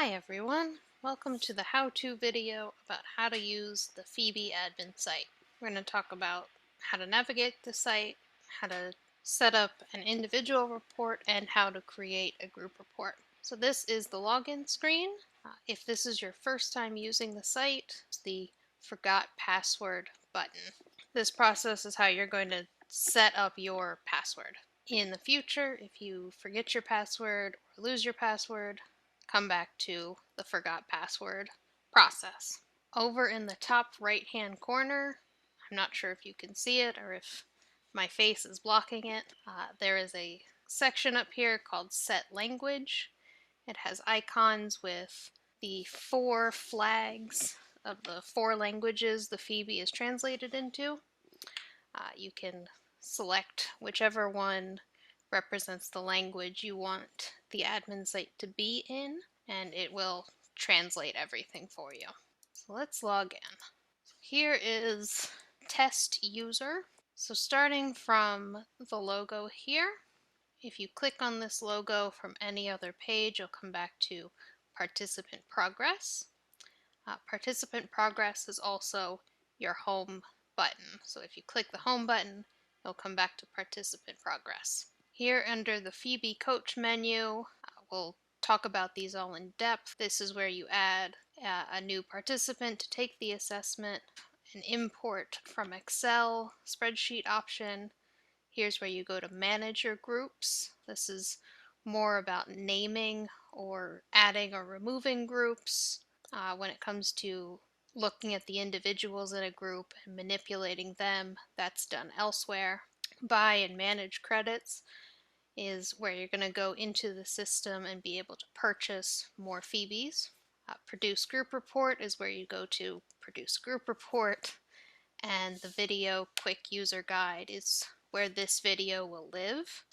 Hi everyone, welcome to the how-to video about how to use the FEBI admin site. We're going to talk about how to navigate the site, how to set up an individual report, and how to create a group report. So this is the login screen. If this is your first time using the site, it's the Forgot Password button. This process is how you're going to set up your password. In the future, if you forget your password or lose your password, come back to the forgot password process. Over in the top right hand corner, I'm not sure if you can see it or if my face is blocking it, there is a section up here called Set Language. It has icons with the 4 flags of the 4 languages the FEBI is translated into. You can select whichever one represents the language you want the admin site to be in, and it will translate everything for you. So let's log in. Here is test user. So starting from the logo here, if you click on this logo from any other page, you'll come back to participant progress. Participant progress is also your home button. So if you click the home button, you'll come back to participant progress. Here under the FEBI coach menu, we'll talk about these all in depth. This is where you add a new participant to take the assessment, an import from Excel spreadsheet option. Here's where you go to manage your groups. This is more about naming or adding or removing groups. When it comes to looking at the individuals in a group and manipulating them, that's done elsewhere. Buy and manage credits is where you're going to go into the system and be able to purchase more FEBIs. Produce group report is where you go to produce group report, and the video quick user guide is where this video will live.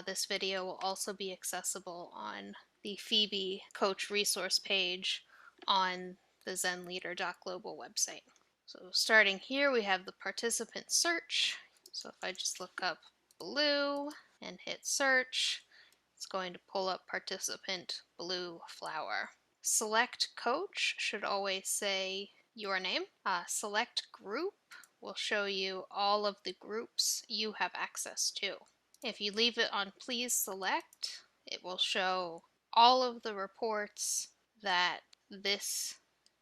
This video will also be accessible on the FEBI coach resource page on the zenleader.global website. So starting here, we have the participant search. So if I just look up blue and hit search, it's going to pull up participant blue flower. Select coach should always say your name. Select group will show you all of the groups you have access to. If you leave it on please select, it will show all of the reports that this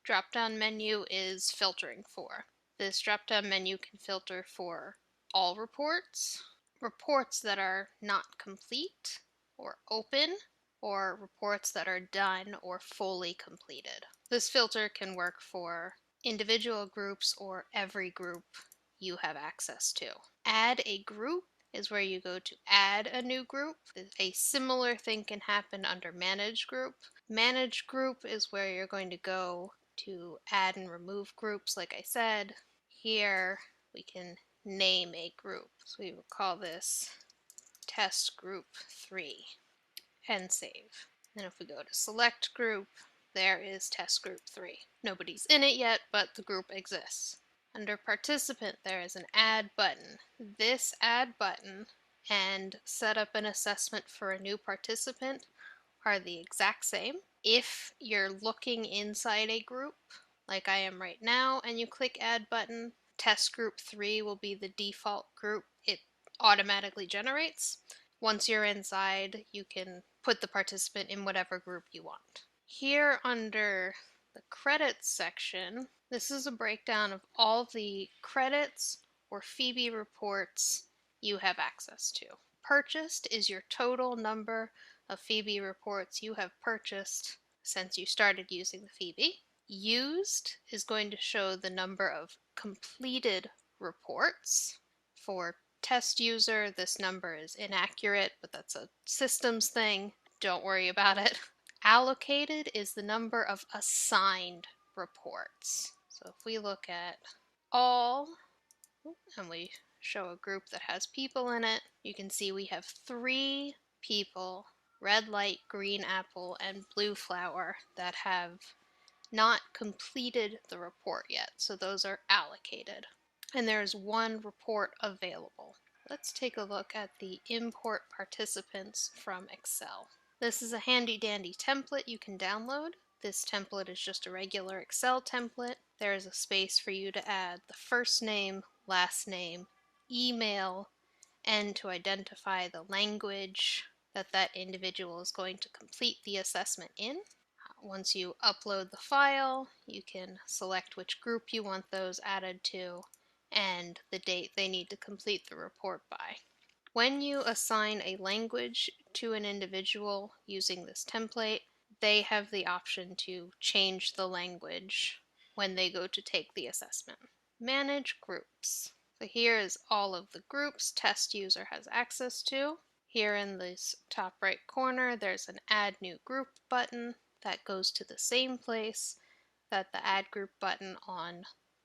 drop-down menu is filtering for. This drop-down menu can filter for all reports, reports that are not complete or open, or reports that are done or fully completed. This filter can work for individual groups or every group you have access to. Add a group is where you go to add a new group. A similar thing can happen under manage group. Manage group is where you're going to go to add and remove groups, like I said. Here we can name a group. So we will call this test group 3 and save. And if we go to select group, there is test group 3. Nobody's in it yet, but the group exists. Under participant, there is an add button. This add button and set up an assessment for a new participant are the exact same. If you're looking inside a group, like I am right now, and you click add button, test group 3 will be the default group it automatically generates. Once you're inside, you can put the participant in whatever group you want. Here under the credits section, this is a breakdown of all the credits or FEBI reports you have access to. Purchased is your total number of FEBI reports you have purchased since you started using the FEBI. Used is going to show the number of completed reports. For test user, this number is inaccurate, but that's a systems thing. Don't worry about it. Allocated is the number of assigned reports. So if we look at all, and we show a group that has people in it, you can see we have 3 people, red light, green apple, and blue flower, that have not completed the report yet. So those are allocated. And there is 1 report available. Let's take a look at the import participants from Excel. This is a handy dandy template you can download. This template is just a regular Excel template. There is a space for you to add the first name, last name, email, and to identify the language that that individual is going to complete the assessment in. Once you upload the file, you can select which group you want those added to and the date they need to complete the report by. When you assign a language to an individual using this template, they have the option to change the language when they go to take the assessment. Manage groups. So here is all of the groups test user has access to. Here in this top right corner, there's an Add New Group button that goes to the same place that the Add Group button on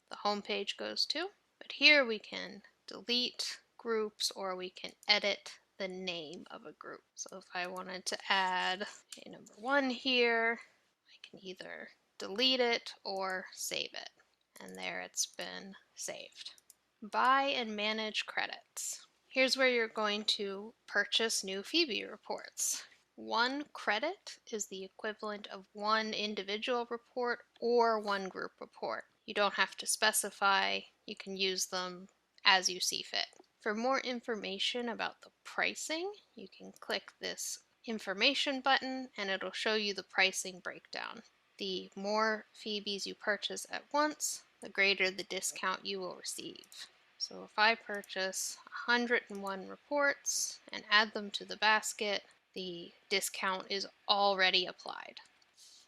the home page goes to. But here we can delete groups or we can edit the name of a group. So if I wanted to add a number 1 here, I can either delete it or save it. And there it's been saved. Buy and manage credits. Here's where you're going to purchase new FEBI reports. 1 credit is the equivalent of 1 individual report or 1 group report. You don't have to specify, you can use them as you see fit. For more information about the pricing, you can click this information button and it'll show you the pricing breakdown. The more FEBIs you purchase at once, the greater the discount you will receive. So if I purchase 101 reports and add them to the basket, the discount is already applied.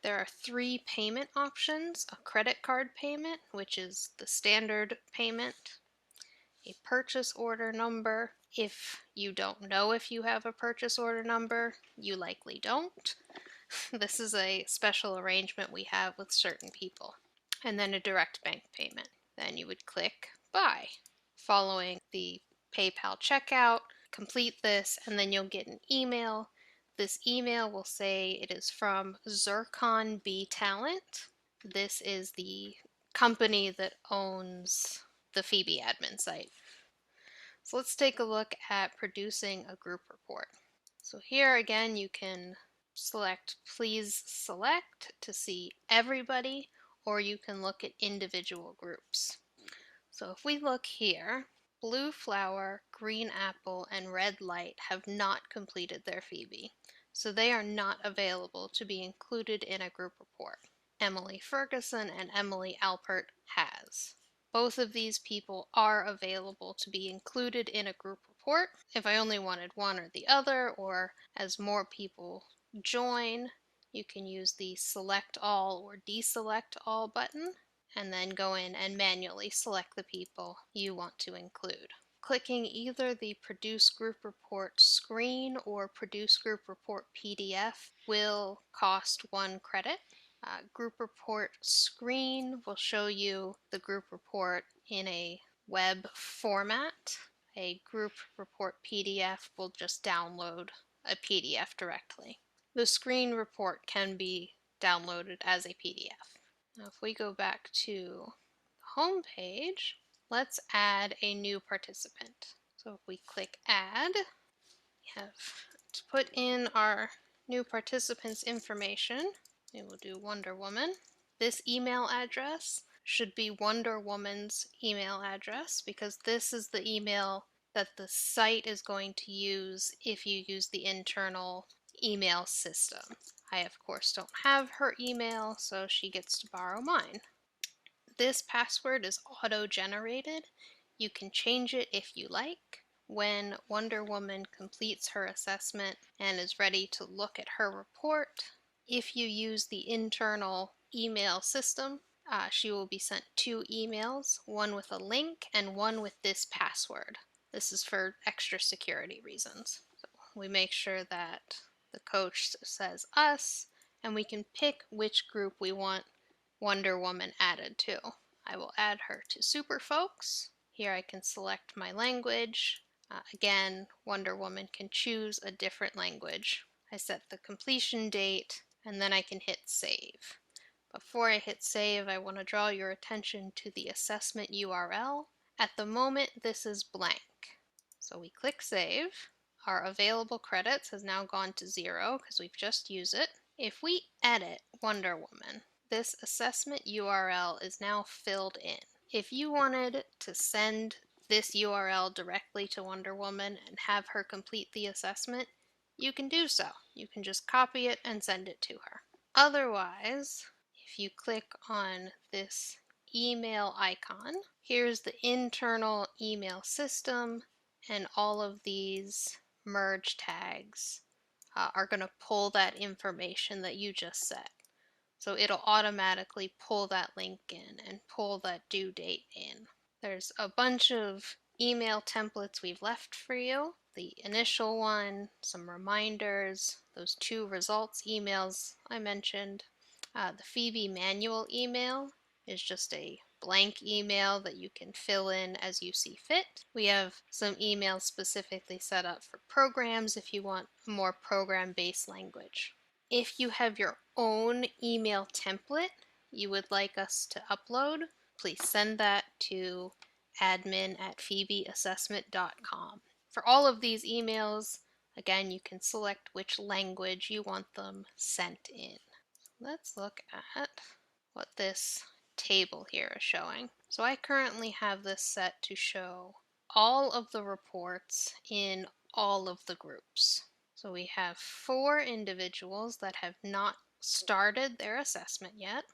There are 3 payment options: a credit card payment, which is the standard payment, a purchase order number. If you don't know if you have a purchase order number, you likely don't. This is a special arrangement we have with certain people. And then a direct bank payment. Then you would click Buy. Following the PayPal checkout, complete this, and then you'll get an email. This email will say it is from Zircon B Talent. This is the company that owns the FEBI admin site. So let's take a look at producing a group report. So here again you can select Please Select to see everybody, or you can look at individual groups. So if we look here, Blue Flower, Green Apple, and Red Light have not completed their FEBI, so they are not available to be included in a group report. Emily Ferguson and Emily Alpert has. Both of these people are available to be included in a group report. If I only wanted one or the other, or as more people join, you can use the Select All or Deselect All button, and then go in and manually select the people you want to include. Clicking either the Produce Group Report screen or Produce Group Report PDF will cost 1 credit. Group Report screen will show you the group report in a web format. A Group Report PDF will just download a PDF directly. The screen report can be downloaded as a PDF. Now if we go back to the home page, let's add a new participant. So if we click Add, we have to put in our new participant's information. We will do Wonder Woman. This email address should be Wonder Woman's email address because this is the email that the site is going to use if you use the internal email system. I, of course, don't have her email, so she gets to borrow mine. This password is auto-generated. You can change it if you like. When Wonder Woman completes her assessment and is ready to look at her report, if you use the internal email system, she will be sent 2 emails, one with a link and one with this password. This is for extra security reasons. So we make sure that the coach says us, and we can pick which group we want Wonder Woman added to. I will add her to Super Folks. Here I can select my language. Again, Wonder Woman can choose a different language. I set the completion date, and then I can hit save. Before I hit save, I want to draw your attention to the assessment URL. At the moment, this is blank. So we click save. Our available credits has now gone to 0 because we've just used it. If we edit Wonder Woman, this assessment URL is now filled in. If you wanted to send this URL directly to Wonder Woman and have her complete the assessment, you can do so. You can just copy it and send it to her. Otherwise, if you click on this email icon, here's the internal email system, and all of these merge tags are going to pull that information that you just set. So it'll automatically pull that link in and pull that due date in. There's a bunch of email templates we've left for you. The initial one, some reminders, those 2 results emails I mentioned. The FEBI manual email is just a blank email that you can fill in as you see fit. We have some emails specifically set up for programs if you want more program-based language. If you have your own email template you would like us to upload, please send that to admin@febiassessment.com. For all of these emails, again, you can select which language you want them sent in. Let's look at what this table here is showing. So I currently have this set to show all of the reports in all of the groups. So we have 4 individuals that have not started their assessment yet,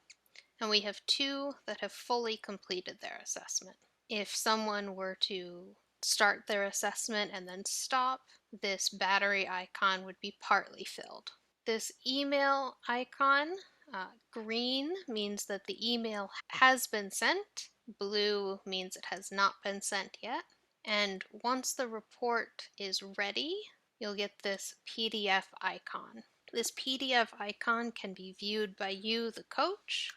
and we have 2 that have fully completed their assessment. If someone were to start their assessment and then stop, this battery icon would be partly filled. This email icon, green means that the email has been sent, blue means it has not been sent yet, and once the report is ready, you'll get this PDF icon. This PDF icon can be viewed by you, the coach,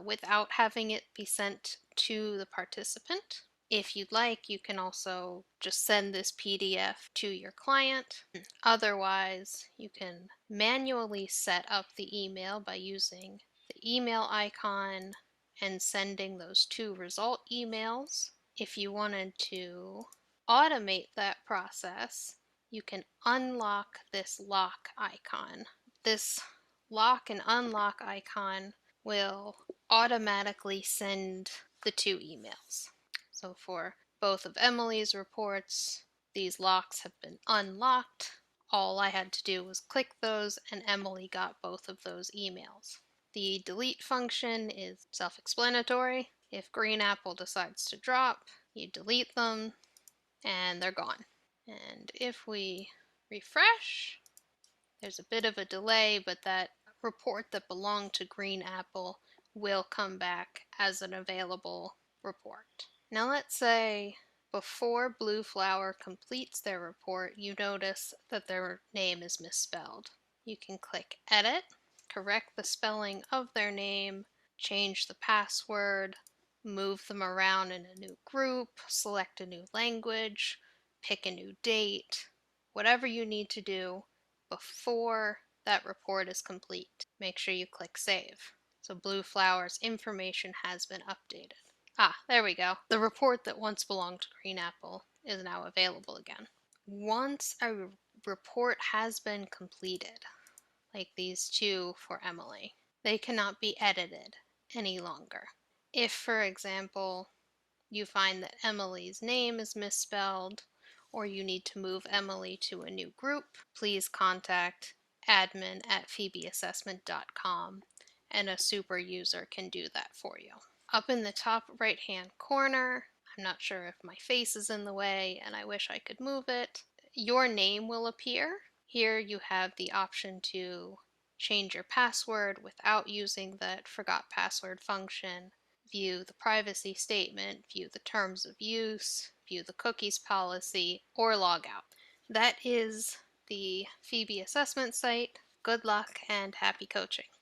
without having it be sent to the participant. If you'd like, you can also just send this PDF to your client. Otherwise, you can manually set up the email by using the email icon and sending those 2 result emails. If you wanted to automate that process, you can unlock this lock icon. This lock and unlock icon will automatically send the 2 emails. So for both of Emily's reports, these locks have been unlocked. All I had to do was click those and Emily got both of those emails. The delete function is self-explanatory. If Green Apple decides to drop, you delete them and they're gone. And if we refresh, there's a bit of a delay, but that report that belonged to Green Apple will come back as an available report. Now let's say before Blue Flower completes their report, you notice that their name is misspelled. You can click Edit, correct the spelling of their name, change the password, move them around in a new group, select a new language, pick a new date, whatever you need to do before that report is complete. Make sure you click Save. So Blue Flower's information has been updated. There we go. The report that once belonged to Green Apple is now available again. Once a report has been completed, like these 2 for Emily, they cannot be edited any longer. If, for example, you find that Emily's name is misspelled, or you need to move Emily to a new group, please contact admin@febiassessment.com and a super user can do that for you. Up in the top right hand corner, I'm not sure if my face is in the way and I wish I could move it, your name will appear. Here you have the option to change your password without using that forgot password function, view the privacy statement, view the terms of use, view the cookies policy, or log out. That is the FEBI assessment site. Good luck and happy coaching.